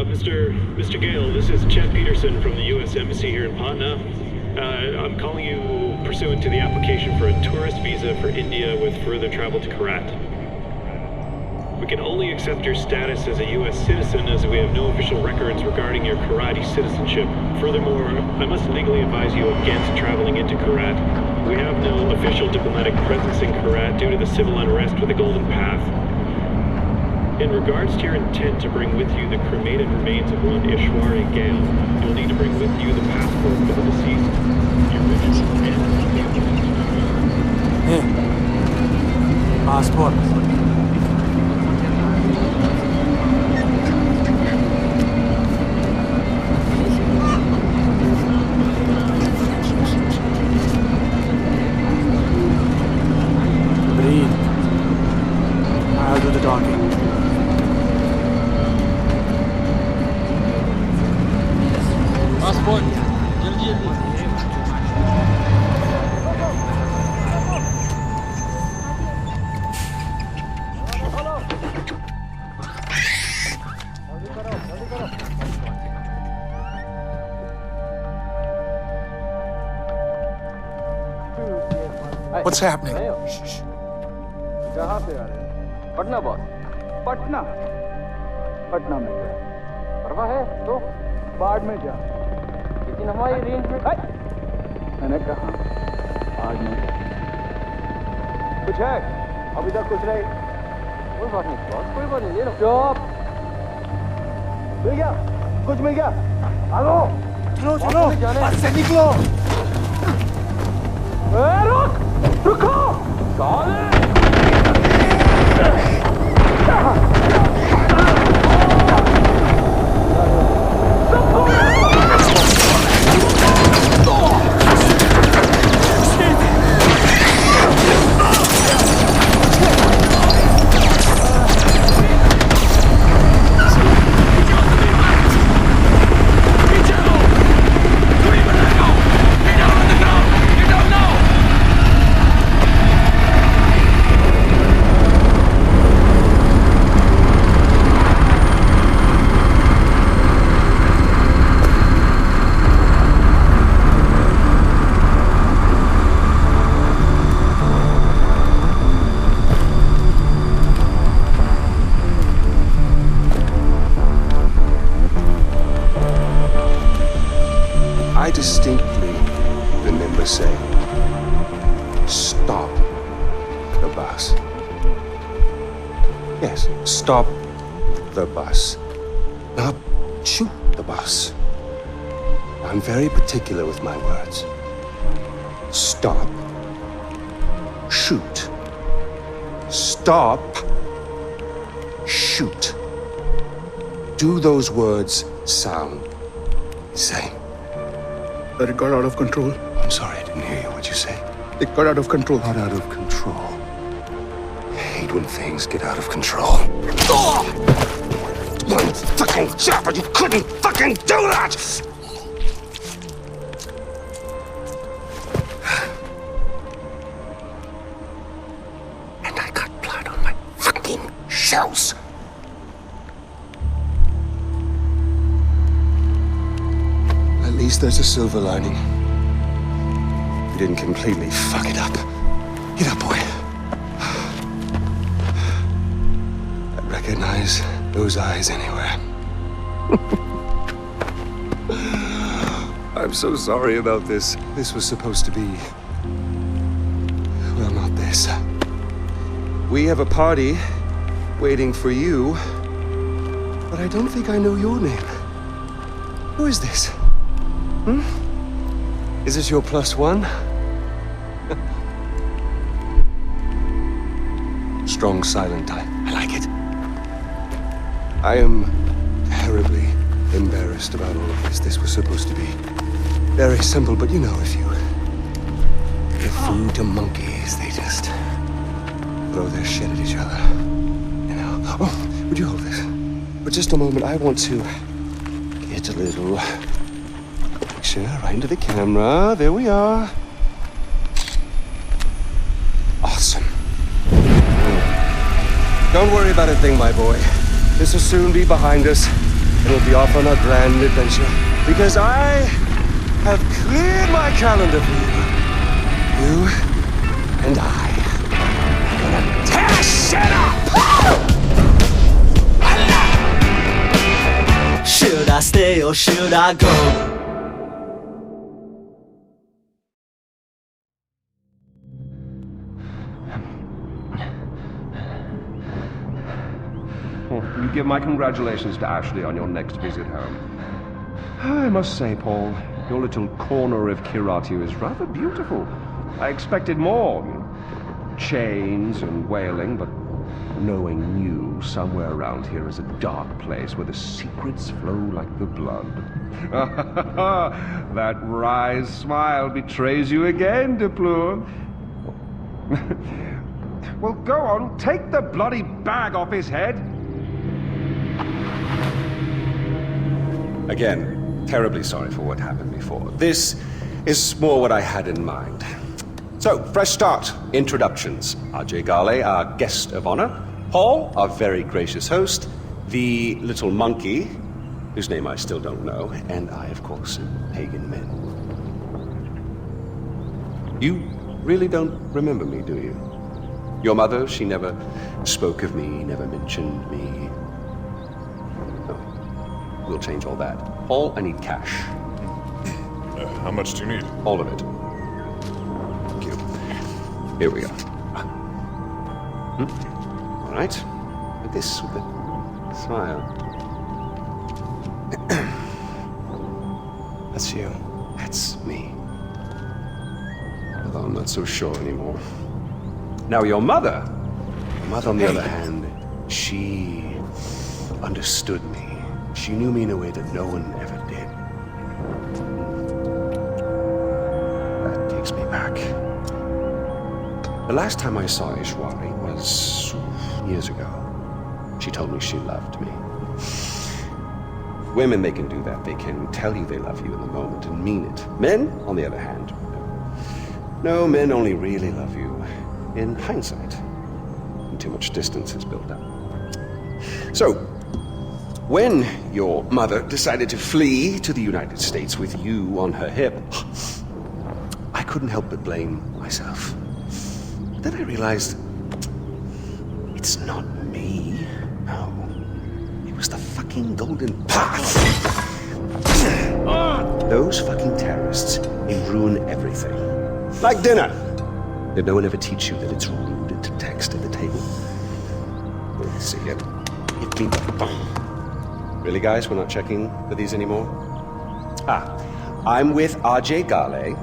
Mr. Gale, this is Chet Peterson from the U.S. Embassy here in Patna. I'm calling you pursuant to the application for a tourist visa for India with further travel to Korat. We can only accept your status as a U.S. citizen as we have no official records regarding your Karati citizenship. Furthermore, I must legally advise you against traveling into Korat. We have no official diplomatic presence in Korat due to the civil unrest with the Golden Path. In regards to your intent to bring with you the cremated remains of one Ishwari Gale, you'll need to bring with you the passport for the deceased, the original Hey, passport. Breathe. I'll do the talking. Passport जल्दी जल्दी What's happening? कहाँ पे आ रहे हैं? Patna boss. Patna? Patna में क्या? परवाह है तो बाढ़ में जा। लेकिन हमारी रेंज में मैंने कहा बाढ़ में जा। कुछ है? अभी तक कुछ नहीं। कोई बात नहीं बॉस, कोई बात नहीं, ले लो। चुप। मिल गया? कुछ मिल गया? आलो। चलो चलो, बस से निकलो। रुक! रुको! साले! I distinctly remember saying, stop the bus. Yes, stop the bus. Not shoot the bus. I'm very particular with my words. Stop. Shoot. Stop. Shoot. Do those words sound the same? But it got out of control. I'm sorry, I didn't hear you. What'd you say? It got out of control. Got out of control. I hate when things get out of control. One fucking job, and you couldn't fucking do that! And I got blood on my fucking shoes. At least there's a silver lining. You didn't completely fuck it up. Get up, boy. I recognize those eyes anywhere. I'm so sorry about this. This was supposed to be... well, not this. We have a party waiting for you, but I don't think I know your name. Who is this? Is this your +1? Strong, silent. I like it. I am terribly embarrassed about all of this. This was supposed to be very simple, but you know, if you give food to monkeys, they just throw their shit at each other. You know? Oh, would you hold this? For just a moment, I want to get a little picture right into the camera. There we are. Awesome. Don't worry about a thing, my boy. This will soon be behind us. and we'll be off on a grand adventure. Because I have cleared my calendar for you. You and I are gonna tear shit up! Should I stay or should I go? You give my congratulations to Ashley on your next visit home. I must say, Paul, your little corner of Kiratu is rather beautiful. I expected more. Chains and wailing, but knowing you, somewhere around here is a dark place where the secrets flow like the blood. That wry smile betrays you again, Duplour. Well, go on, take the bloody bag off his head. Again, terribly sorry for what happened before. This is more what I had in mind. So, fresh start. Introductions. Ajay Ghale, our guest of honor. Paul, our very gracious host. The little monkey, whose name I still don't know. And I, of course, am Pagan Min. You really don't remember me, do you? Your mother, she never spoke of me, never mentioned me. We'll change all that. Paul, I need cash. How much do you need? All of it. Thank you. Here we go. All right. Look at this with a smile. That's you. That's me. Although I'm not so sure anymore. Now, your mother, on the other hand, she understood me. She knew me in a way that no one ever did. That takes me back. The last time I saw Ishwari was years ago. She told me she loved me. Women, they can do that. They can tell you they love you in the moment and mean it. Men, on the other hand, no, men only really love you in hindsight. And too much distance is built up. So, when your mother decided to flee to the United States with you on her hip, I couldn't help but blame myself. Then I realized it's not me. No. It was the fucking Golden Path. Those fucking terrorists, they ruin everything. Like dinner. Did no one ever teach you that it's rude to text at the table? Let's see it. Hit me the bum. Really, guys? We're not checking for these anymore? I'm with Ajay Ghale.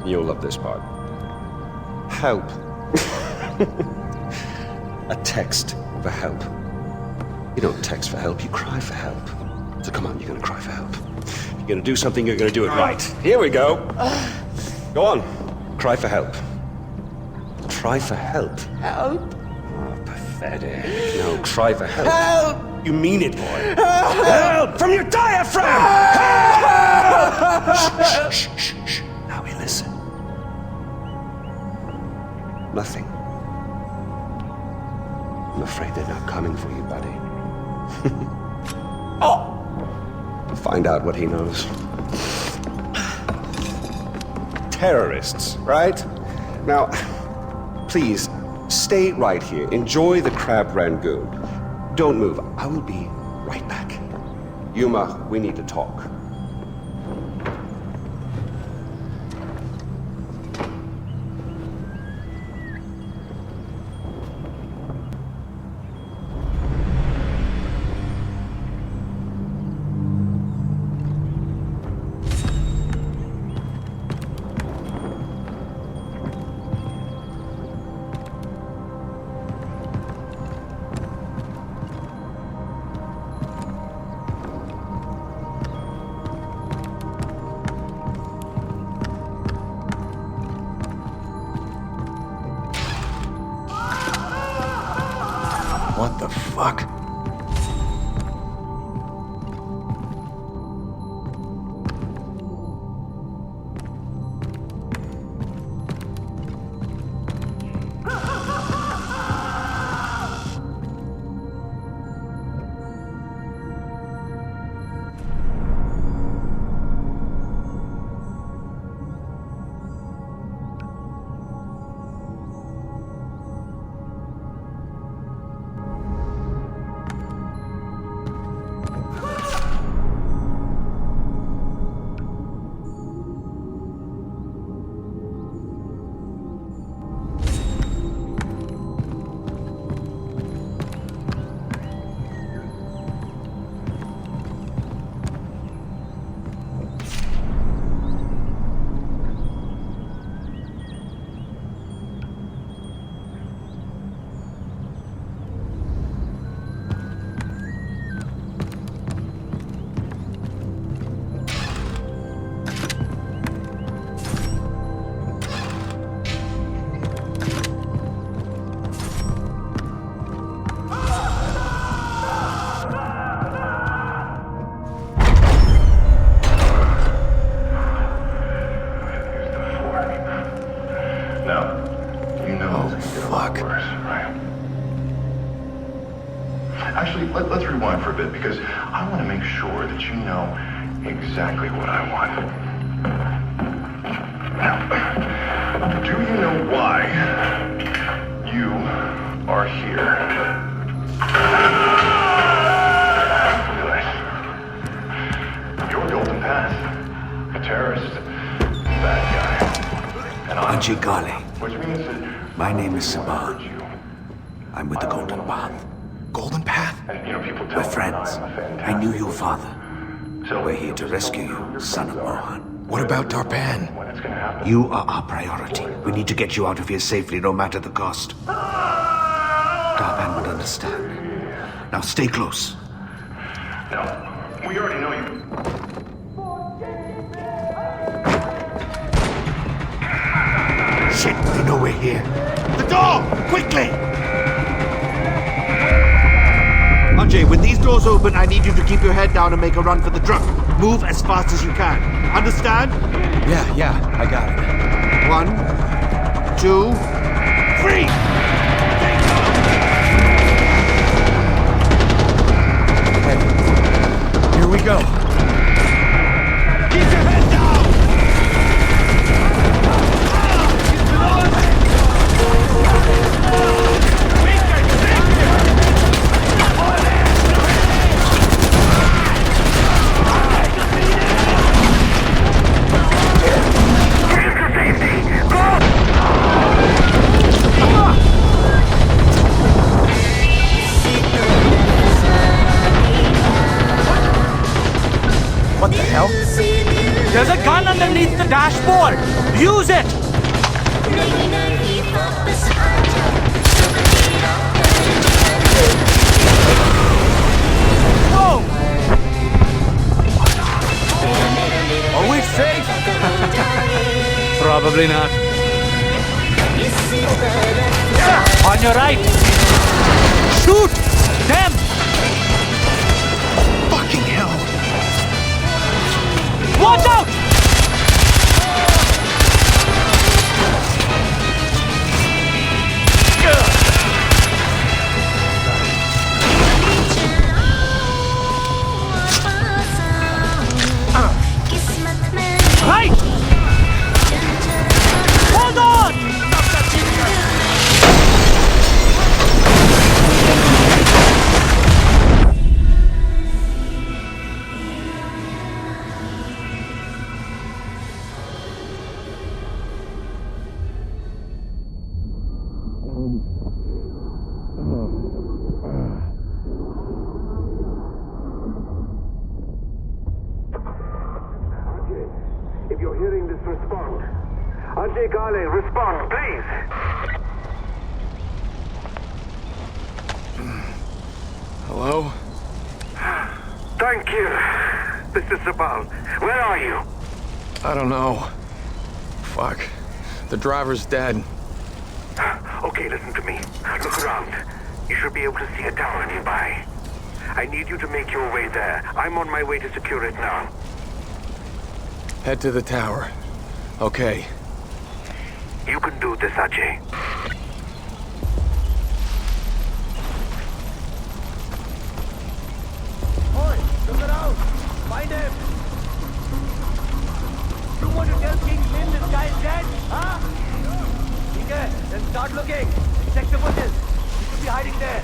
You'll love this part. Help. A text for help. You don't text for help, you cry for help. So come on, you're gonna cry for help. If you're gonna do something, you're gonna do it right. Here we go. Go on. Cry for help. Cry for help. Help! Oh, pathetic. No, cry for help. Help! You mean it, boy. Help! From your diaphragm! Help! Shh, shh, shh, shh. Now we listen. Nothing. I'm afraid they're not coming for you, buddy. Oh! Find out what he knows. Terrorists, right? Now, please, stay right here. Enjoy the crab rangoon. Don't move. I will be right back. Yuma, we need to talk. What the fuck? because I want to make sure that you know exactly what I want. Now, do you know why you are here? Good. You're Golden Path, a terrorist, bad guy. And I'm Ajay Ghale. Which means that My name is Saban. I'm with the Golden Path. Golden Path? and, you know, people tell We're me friends. I'm a fantastic. I knew your father. So We're here to rescue you, son of Mohan. What about Darpan? when it's gonna happen. You are our priority. We need to get you out of here safely, no matter the cost. Darpan would understand. Now stay close. No, we already know you. Shit, they know we're here. The door! Quickly! Ajay, when these doors open, I need you to keep your head down and make a run for the truck. Move as fast as you can. Understand? Yeah, I got it. 1, 2, 3! Here we go. Keep your head down! What the hell? There's a gun underneath the dashboard. Use it. Whoa! Are we safe? Probably not. On your right. Shoot them. Fucking hell. Watch out! Right! Hold on! If you're hearing this, respond. Ajay Ghale, respond, please. Hello? Thank you. This is Sabal. Where are you? I don't know. Fuck. The driver's dead. Okay, listen to me. Look around. You should be able to see a tower nearby. I need you to make your way there. I'm on my way to secure it now. Head to the tower. Okay. You can do this, Ajay. Oi, look around. Find him. You want to tell King Lin this guy is dead? Huh? Okay, then start looking. Check the bushes. He should be hiding there.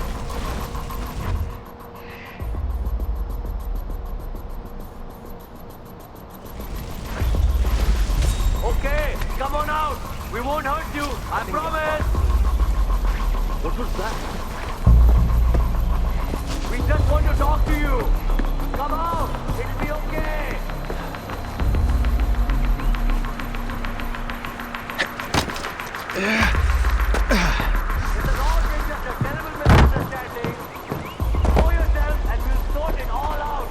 Okay, come on out. We won't hurt you. I promise. What was that? We just want to talk to you. Come out. It'll be okay. This has all been just a terrible misunderstanding. Show yourself and we'll sort it all out.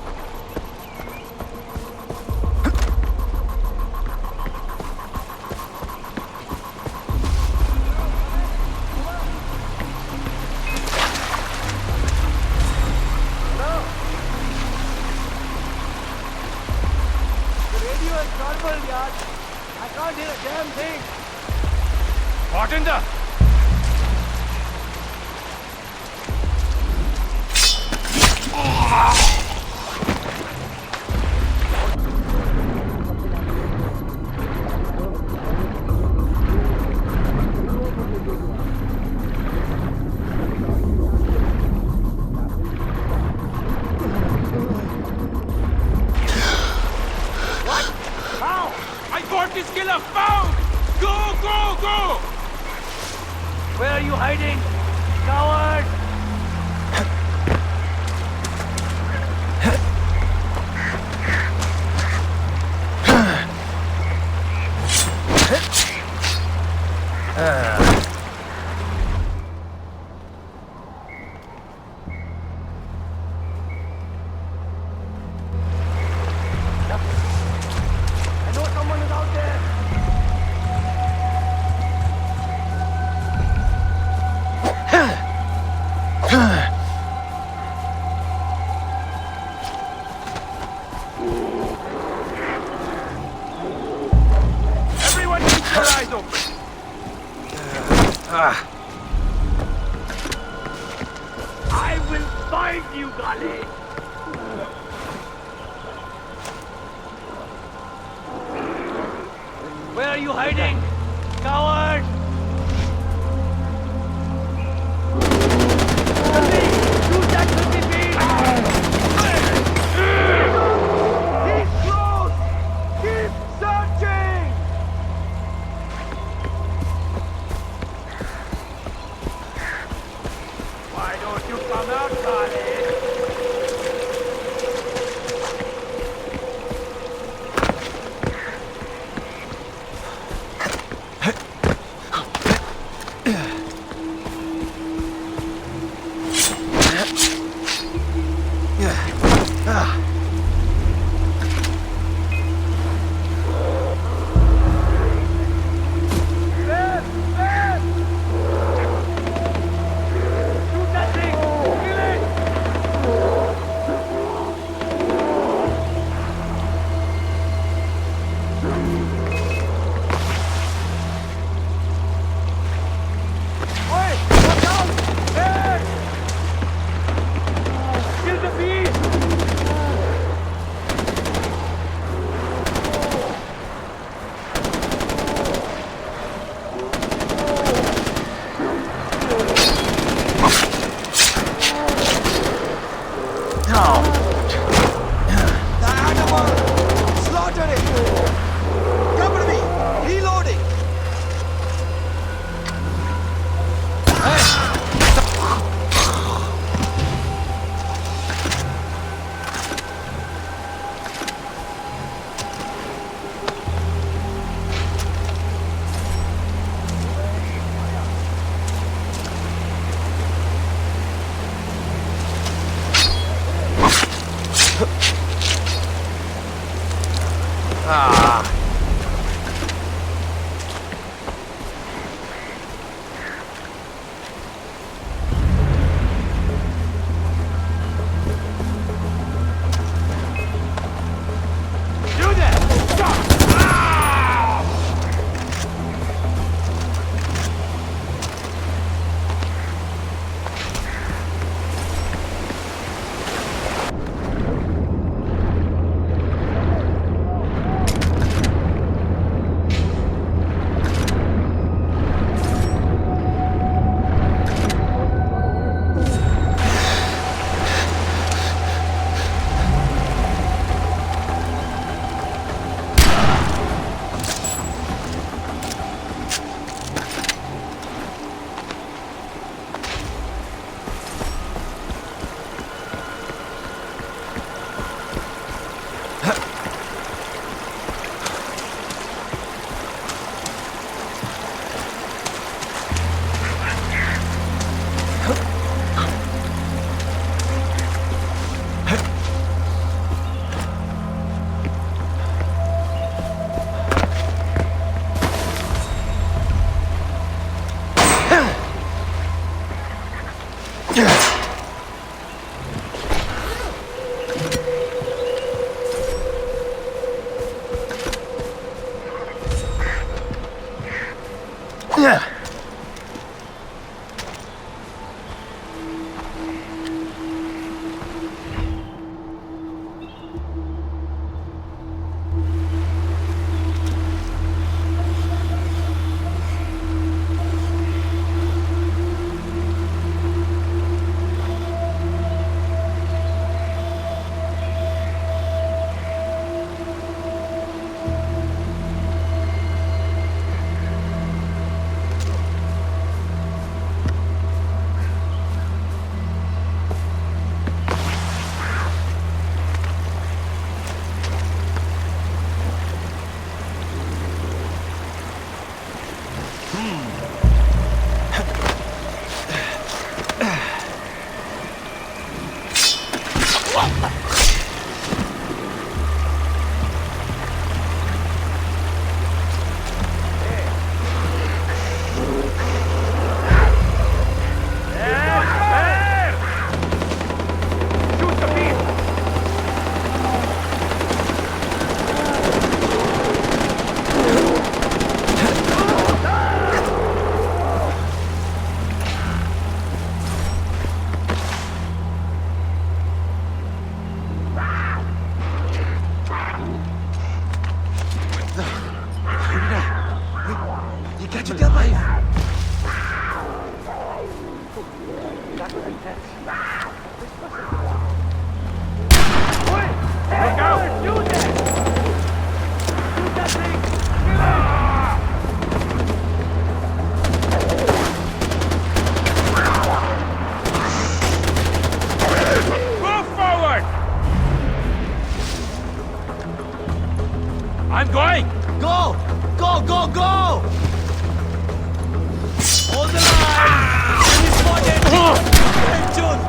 Radio is normal, yaar. I can't hear a damn thing. Bartender! killer found! Go, go, go! Where are you hiding? Coward! I know someone is out there! Everyone keep your eyes open! I will find you, Gali! Where are you hiding? Coward! Gali! Shoot that 50 feet! He's close! Keep searching! Why don't you come out, Gali? Shoot that thing! Kill it! Oi! Watch out! Hey! Kill the beast! The animal! Slaughter it! Cover me! Reloading! Do that! Stop! I'm going! Go! Go, go, go! Hold the line! Enemy spotted! Great, June!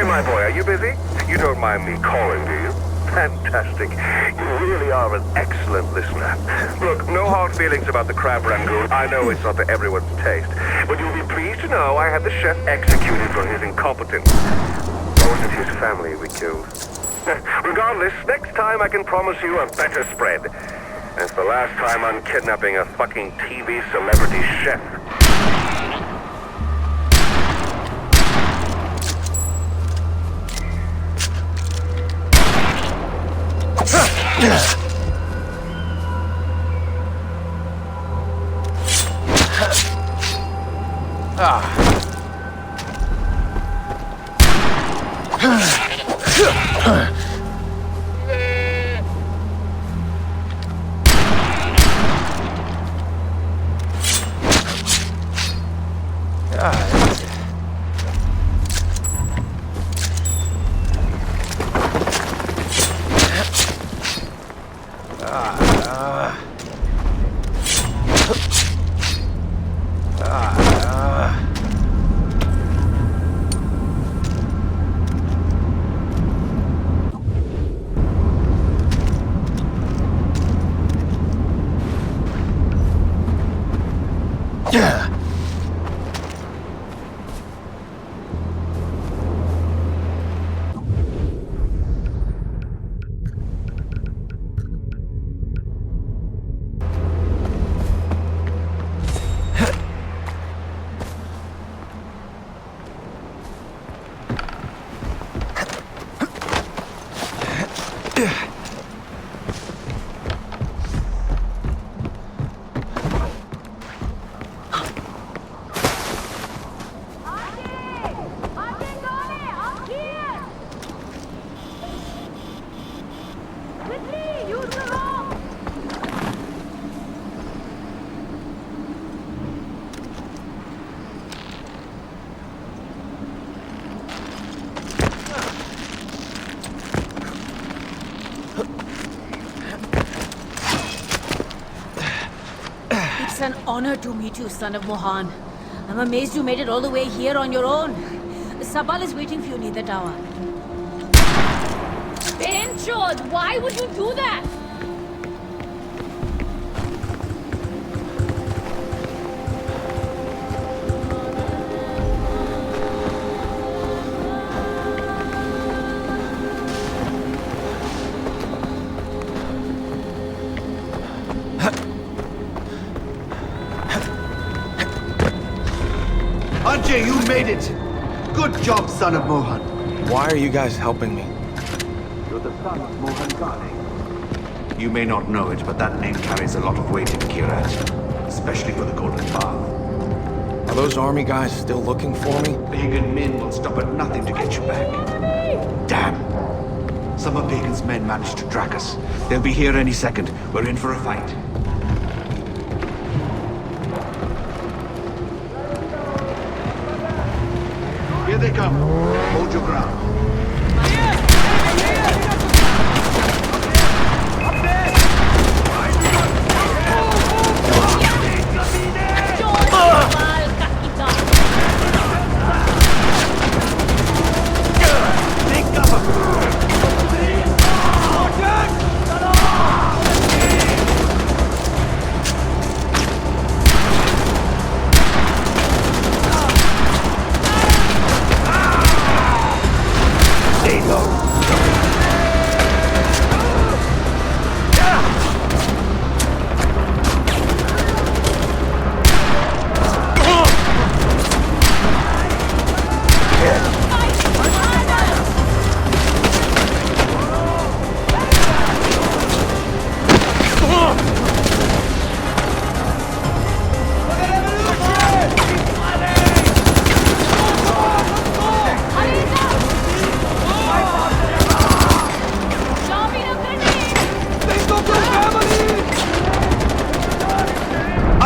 My boy, are you busy? You don't mind me calling, do you? Fantastic. You really are an excellent listener. Look, no hard feelings about the crab rangoon. I know it's not to everyone's taste. But you'll be pleased to know I had the chef executed for his incompetence. Or was it his family we killed? Regardless, next time I can promise you a better spread. And it's the last time I'm kidnapping a fucking TV celebrity chef. It's an honor to meet you, son of Mohan. I'm amazed you made it all the way here on your own. Sabal is waiting for you near the tower. Benchod, why would you do that? Ajay, you made it! Good job, son of Mohan. Why are you guys helping me? You're the son of Mohan Ghani. You may not know it, but that name carries a lot of weight in Kirat, especially for the Golden Path. Are those army guys still looking for me? Pagan men will stop at nothing to get you back. Damn! Some of Pagan's men managed to track us. They'll be here any second. We're in for a fight. cover. Hold your ground.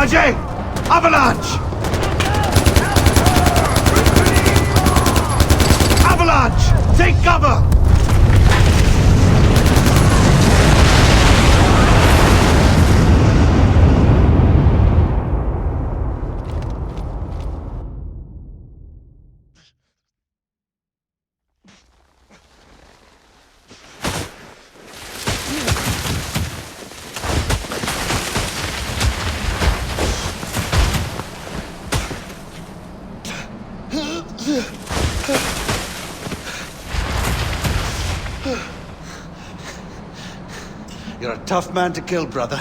Ajay! Avalanche! Avalanche! Take cover! You're a tough man to kill, brother.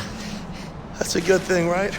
That's a good thing, right?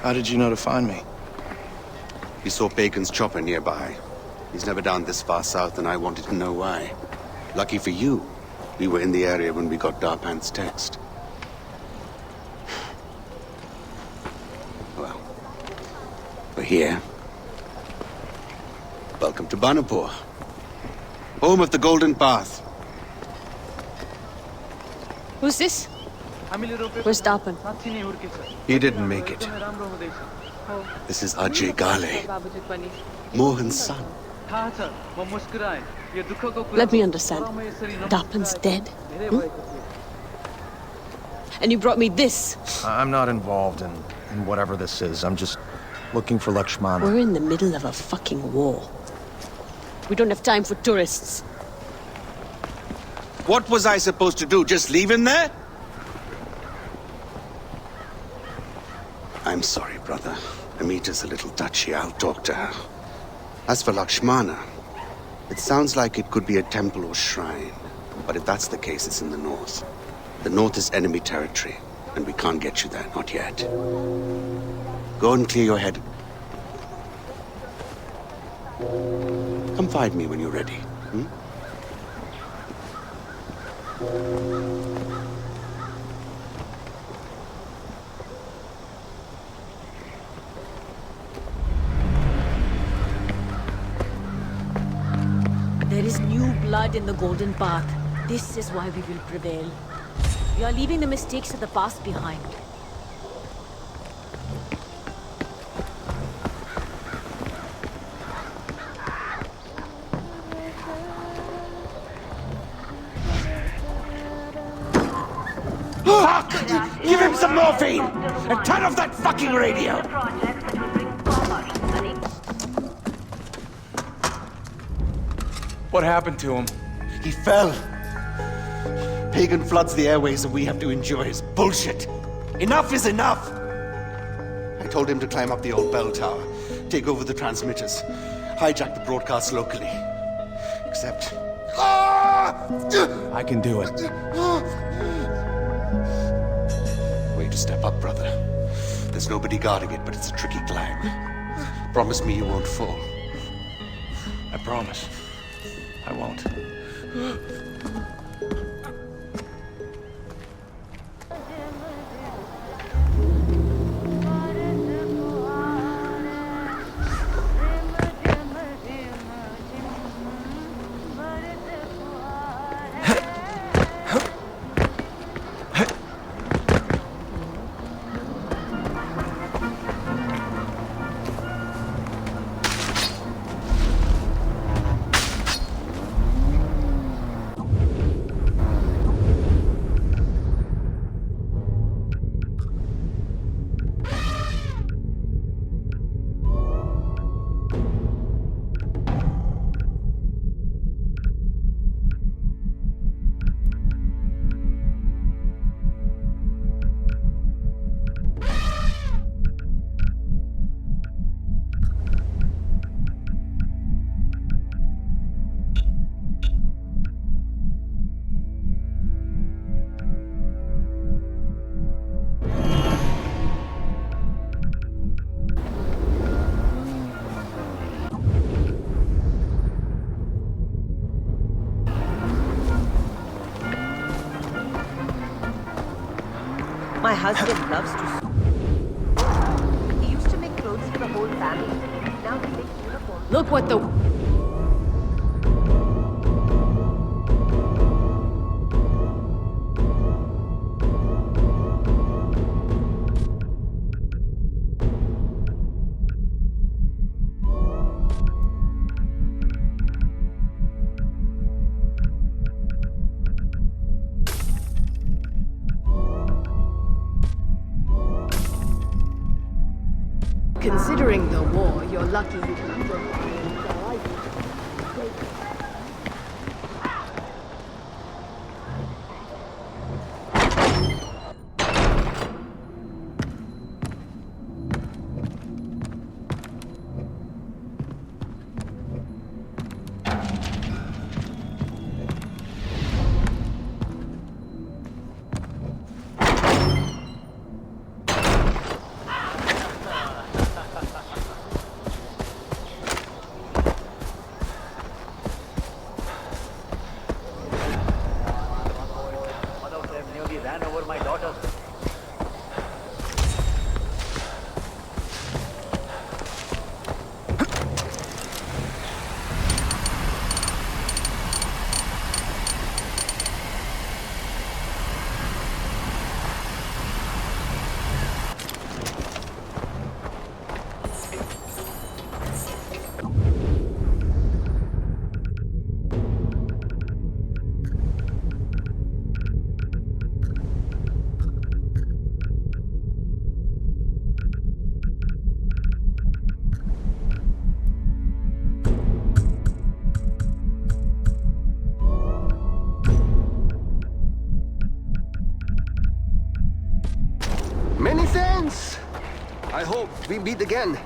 How did you know to find me? He saw Bacon's chopper nearby. He's never down this far south, and I wanted to know why. Lucky for you, we were in the area when we got Darpan's text. Well, we're here. Welcome to Banapur, home of the Golden Path. Who's this? Where's Darpan? He didn't make it. This is Ajay Ghale, Mohan's son. Let me understand. Darpan's dead? Hmm? And you brought me this? I'm not involved in whatever this is. I'm just looking for Lakshmana. We're in the middle of a fucking war. We don't have time for tourists. What was I supposed to do? Just leave him there? I'm sorry, brother. Amita's a little touchy. I'll talk to her. As for Lakshmana, it sounds like it could be a temple or shrine. But if that's the case, it's in the north. The north is enemy territory, and we can't get you there, not yet. Go and clear your head. Come find me when you're ready. Hmm? There is new blood in the Golden Path. This is why we will prevail. We are leaving the mistakes of the past behind. Fuck! Give him some morphine! And turn off that fucking radio! What happened to him? He fell. Pagan floods the airways and we have to endure his bullshit. Enough is enough! I told him to climb up the old bell tower, take over the transmitters, hijack the broadcast locally. Except... I can do it. Way to step up, brother. There's nobody guarding it, but it's a tricky climb. Promise me you won't fall. I promise. I won't. My husband loves to. He used to make clothes for the whole family. Now he makes uniforms. Look what the... Considering the war, you're lucky you can go. Ran over my daughter. Many thanks. I hope we meet again.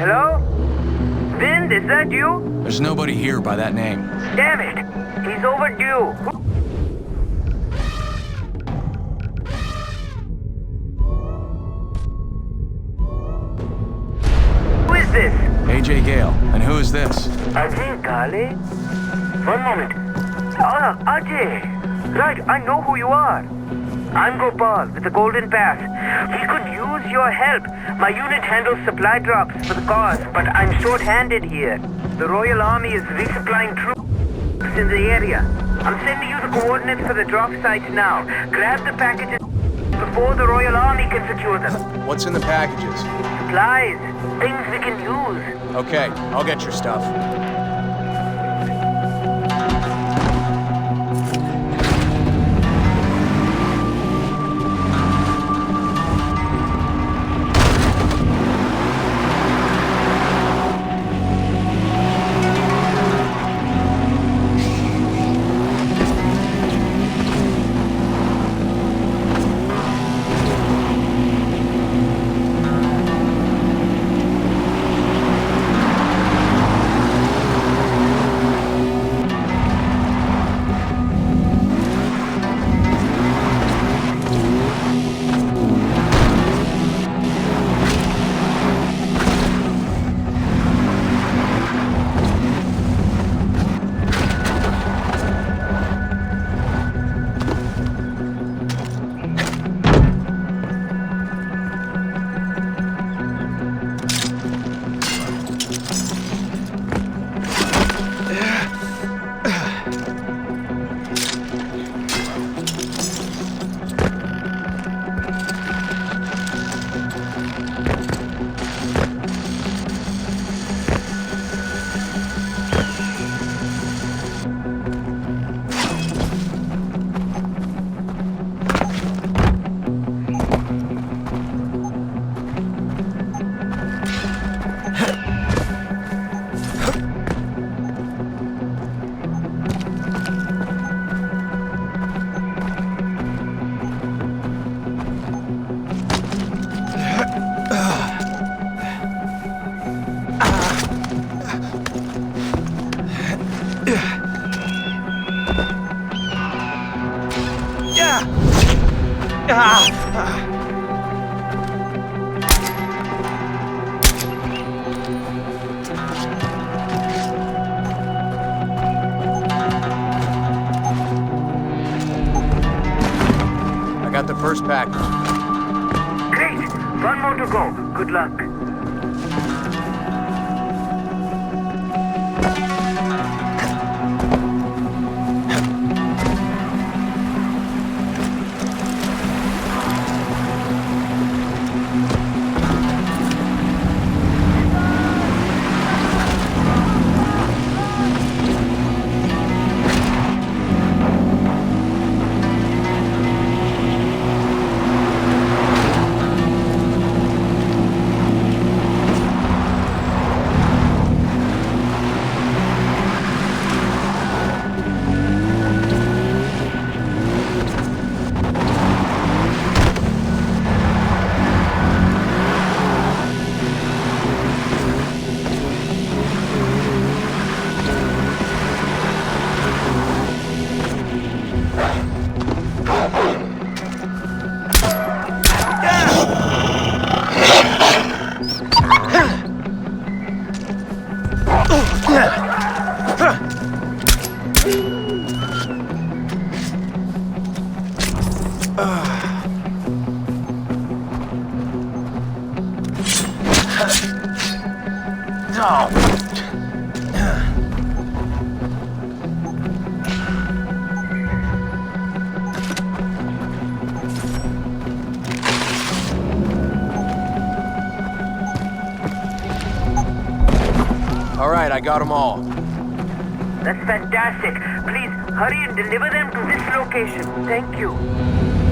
Hello? Vin, is that you? There's nobody here by that name. Damn it! He's overdue. Who is this? AJ Gale. And who is this? Ajay Gale? One moment. Ah, Ajay! Right, I know who you are. I'm Gopal with the Golden Pass. We could use your help. My unit handles supply drops for the cause, but I'm short-handed here. The Royal Army is resupplying troops in the area. I'm sending you the coordinates for the drop sites now. Grab the packages before the Royal Army can secure them. What's in the packages? Supplies. Things we can use. Okay, I'll get your stuff. I got the first package. Great. One more to go. Good luck. All right, I got them all. That's fantastic. Please hurry and deliver them to this location. Thank you.